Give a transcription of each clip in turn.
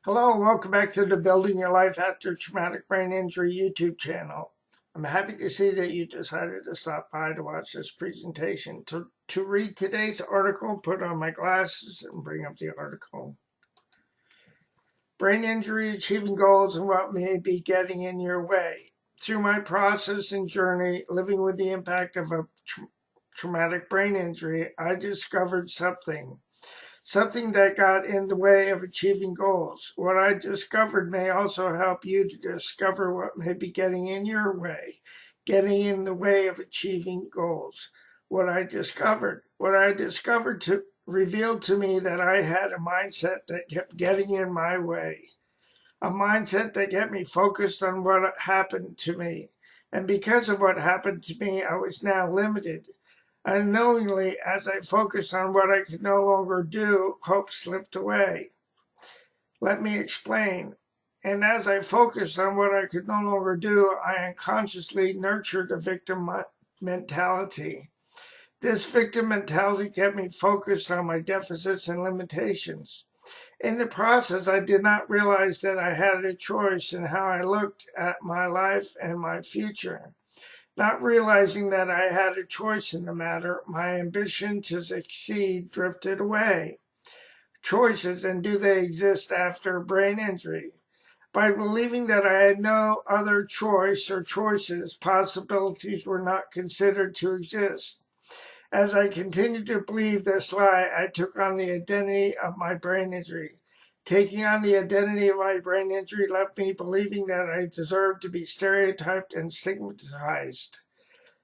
Hello and welcome back to the Building Your Life After Traumatic Brain Injury YouTube channel. I'm happy to see that you decided to stop by to watch this presentation. To read today's article, put on my glasses and bring up the article. Brain injury, achieving goals, and what may be getting in your way. Through my process and journey living with the impact of a traumatic brain injury, I discovered something that got in the way of achieving goals. What I discovered may also help you to discover what may be getting in your way, getting in the way of achieving goals. What I discovered revealed to me that I had a mindset that kept getting in my way, a mindset that kept me focused on what happened to me. And because of what happened to me, I was now limited. Unknowingly, as I focused on what I could no longer do, hope slipped away. Let me explain. And as I focused on what I could no longer do, I unconsciously nurtured a victim mentality. This victim mentality kept me focused on my deficits and limitations. In the process, I did not realize that I had a choice in how I looked at my life and my future. Not realizing that I had a choice in the matter, my ambition to succeed drifted away. Choices, and do they exist after brain injury? By believing that I had no other choice or choices, possibilities were not considered to exist. As I continued to believe this lie, I took on the identity of my brain injury. Taking on the identity of my brain injury left me believing that I deserved to be stereotyped and stigmatized.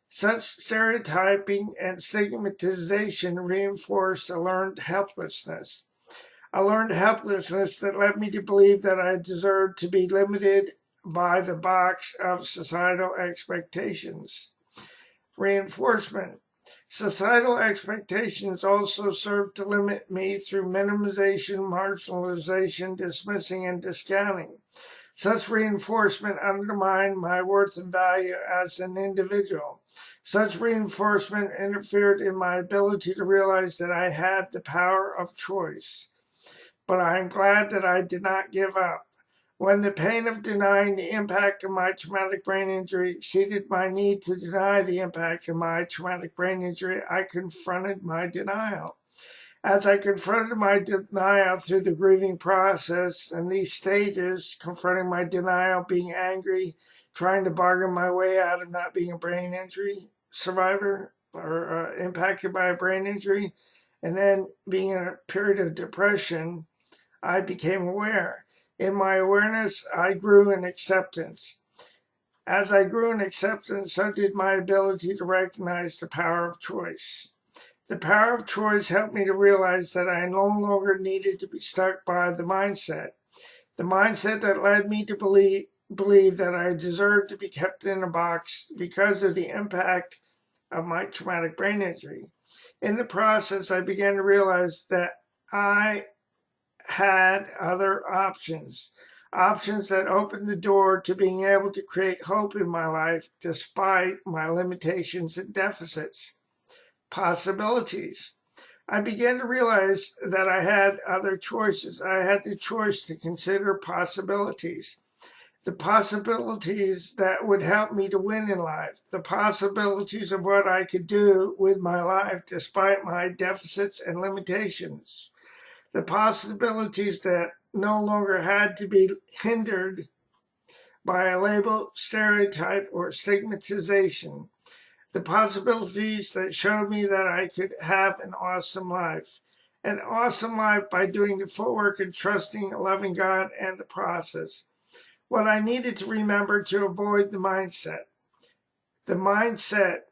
Such stereotyping and stigmatization reinforced a learned helplessness that led me to believe that I deserved to be limited by the box of societal expectations. Reinforcement. Societal expectations also serve to limit me through minimization, marginalization, dismissing, and discounting. Such reinforcement undermined my worth and value as an individual. Such reinforcement interfered in my ability to realize that I had the power of choice. But I am glad that I did not give up. When the pain of denying the impact of my traumatic brain injury exceeded my need to deny the impact of my traumatic brain injury, I confronted my denial. As I confronted my denial through the grieving process and these stages, confronting my denial, being angry, trying to bargain my way out of not being a brain injury survivor or impacted by a brain injury, and then being in a period of depression, I became aware. In my awareness, I grew in acceptance. As I grew in acceptance, so did my ability to recognize the power of choice. The power of choice helped me to realize that I no longer needed to be stuck by the mindset that led me to believe that I deserved to be kept in a box because of the impact of my traumatic brain injury. In the process, I began to realize that I had other options, options that opened the door to being able to create hope in my life despite my limitations and deficits. Possibilities. I began to realize that I had other choices. I had the choice to consider possibilities. The possibilities that would help me to win in life. The possibilities of what I could do with my life despite my deficits and limitations. The possibilities that no longer had to be hindered by a label, stereotype, or stigmatization. The possibilities that showed me that I could have an awesome life. An awesome life by doing the footwork and trusting, loving God and the process. What I needed to remember to avoid the mindset. The mindset,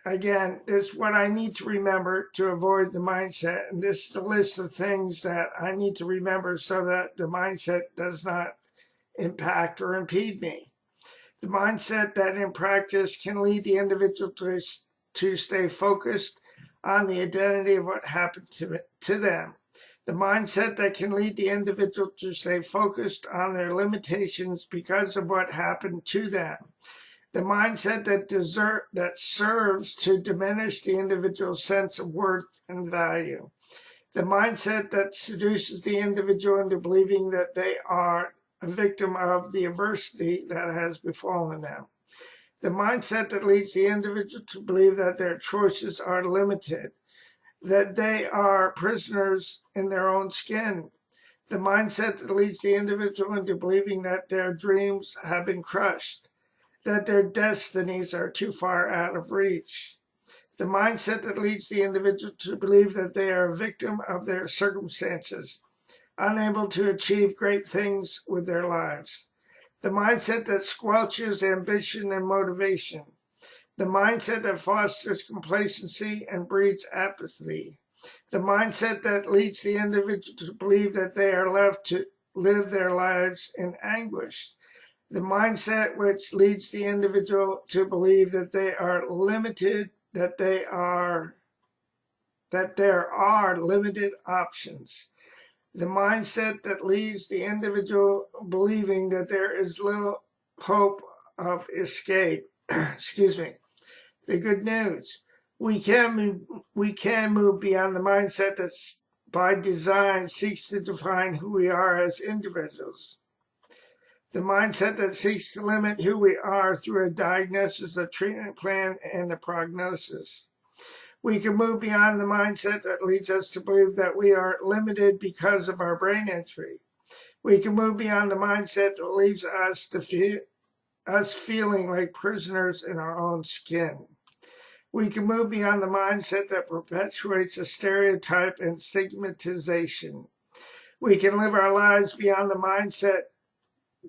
again, is what I need to remember to avoid the mindset. And this is a list of things that I need to remember so that the mindset does not impact or impede me. The mindset that in practice can lead the individual to stay focused on the identity of what happened to them. The mindset that can lead the individual to stay focused on their limitations because of what happened to them. The mindset that serves to diminish the individual's sense of worth and value. The mindset that seduces the individual into believing that they are a victim of the adversity that has befallen them. The mindset that leads the individual to believe that their choices are limited, that they are prisoners in their own skin. The mindset that leads the individual into believing that their dreams have been crushed, that their destinies are too far out of reach. The mindset that leads the individual to believe that they are a victim of their circumstances, unable to achieve great things with their lives. The mindset that squelches ambition and motivation. The mindset that fosters complacency and breeds apathy. The mindset that leads the individual to believe that they are left to live their lives in anguish. The mindset which leads the individual to believe that they are limited, that there are limited options. The mindset that leaves the individual believing that there is little hope of escape. Excuse me. The good news. We can move beyond the mindset that by design seeks to define who we are as individuals. The mindset that seeks to limit who we are through a diagnosis, a treatment plan, and a prognosis. We can move beyond the mindset that leads us to believe that we are limited because of our brain injury. We can move beyond the mindset that leaves us feeling like prisoners in our own skin. We can move beyond the mindset that perpetuates a stereotype and stigmatization. We can live our lives beyond the mindset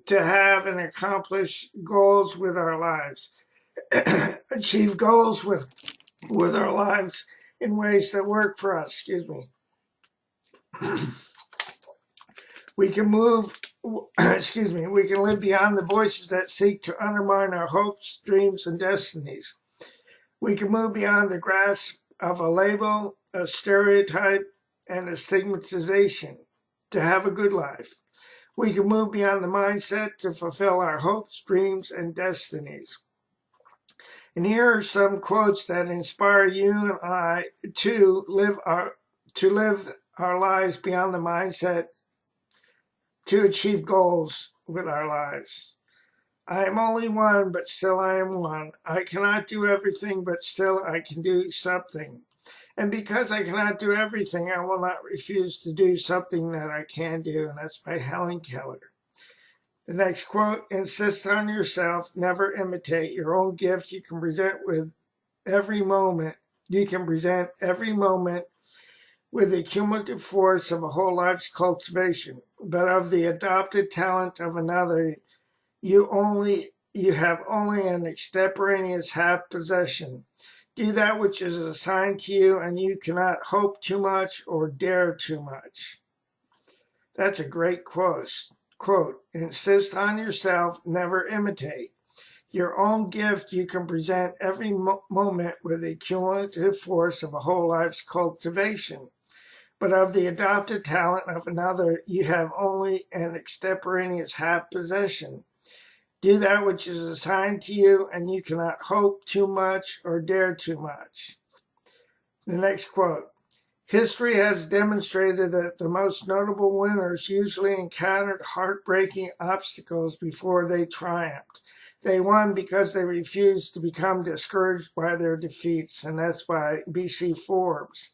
to have and accomplish goals with our lives, achieve goals with our lives in ways that work for us. Excuse me. We can move, we can live beyond the voices that seek to undermine our hopes, dreams, and destinies. We can move beyond the grasp of a label, a stereotype, and a stigmatization to have a good life. We can move beyond the mindset to fulfill our hopes, dreams, and destinies. And here are some quotes that inspire you and I to live our lives beyond the mindset to achieve goals with our lives. I am only one, but still I am one. I cannot do everything, but still I can do something. And because I cannot do everything, I will not refuse to do something that I can do. And that's by Helen Keller. The next quote, insist on yourself, never imitate. Your own gift you can present with every moment. You can present every moment with the cumulative force of a whole life's cultivation, but of the adopted talent of another, you have only an extemporaneous half possession. Do that which is assigned to you, and you cannot hope too much or dare too much. That's a great quote. Insist on yourself, never imitate. Your own gift you can present every moment with the cumulative force of a whole life's cultivation. But of the adopted talent of another, you have only an extemporaneous half possession. Do that which is assigned to you, and you cannot hope too much or dare too much. The next quote. History has demonstrated that the most notable winners usually encountered heartbreaking obstacles before they triumphed. They won because they refused to become discouraged by their defeats, and that's by B.C. Forbes.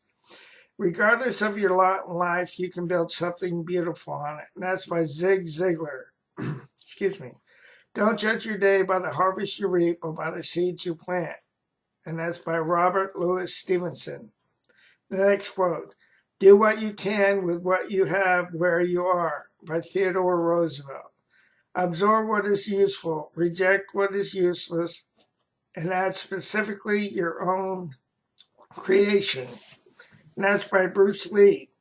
Regardless of your lot in life, you can build something beautiful on it, and that's by Zig Ziglar. Excuse me. Don't judge your day by the harvest you reap, but by the seeds you plant, and that's by Robert Louis Stevenson. The next quote, do what you can with what you have where you are, by Theodore Roosevelt. Absorb what is useful, reject what is useless, and add specifically your own creation. And that's by Bruce Lee.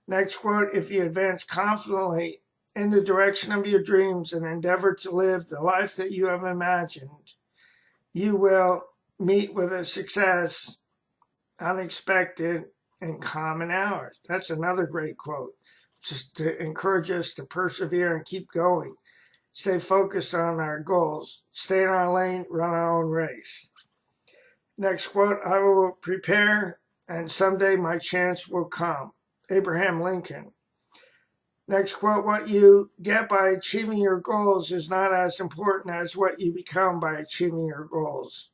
Next quote, if you advance confidently in the direction of your dreams and endeavor to live the life that you have imagined, you will meet with a success unexpected and common hours. That's another great quote, just to encourage us to persevere and keep going. Stay focused on our goals. Stay in our lane, run our own race. Next quote, I will prepare and someday my chance will come. Abraham Lincoln. Next quote, what you get by achieving your goals is not as important as what you become by achieving your goals.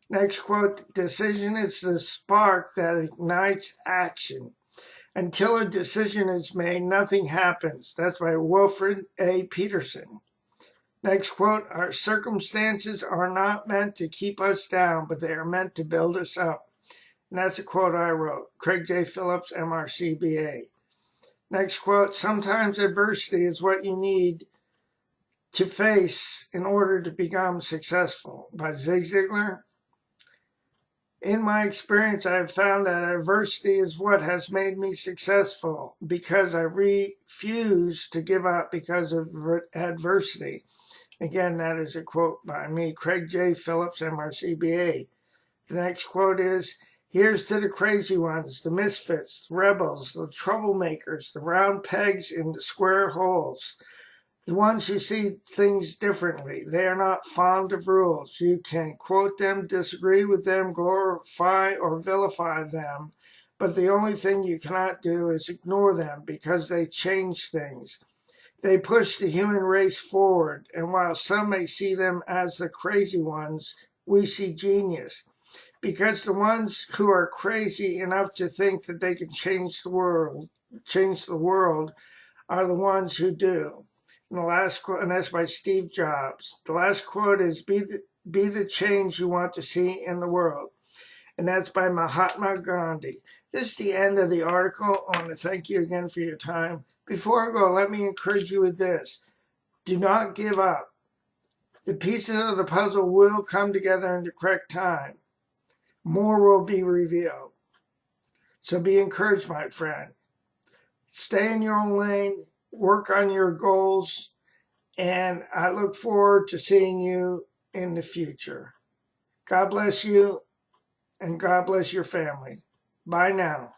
Next quote, decision is the spark that ignites action. Until a decision is made, nothing happens. That's by Wilfred A. Peterson. Next quote, our circumstances are not meant to keep us down, but they are meant to build us up. And that's a quote I wrote, Craig J. Phillips, MRCBA. Next quote, sometimes adversity is what you need to face in order to become successful, by Zig Ziglar. In my experience, I have found that adversity is what has made me successful because I refuse to give up because of adversity. Again, that is a quote by me, Craig J. Phillips, MRCBA. The next quote is, here's to the crazy ones, the misfits, the rebels, the troublemakers, the round pegs in the square holes, the ones who see things differently. They are not fond of rules. You can quote them, disagree with them, glorify or vilify them, but the only thing you cannot do is ignore them because they change things. They push the human race forward, and while some may see them as the crazy ones, we see genius. Because the ones who are crazy enough to think that they can change the world are the ones who do. And the last quote, and that's by Steve Jobs. The last quote is, be the change you want to see in the world. And that's by Mahatma Gandhi. This is the end of the article. I want to thank you again for your time. Before I go, let me encourage you with this. Do not give up. The pieces of the puzzle will come together in the correct time. More will be revealed. So be encouraged, my friend. Stay in your own lane, work on your goals, and I look forward to seeing you in the future. God bless you, and God bless your family. Bye now.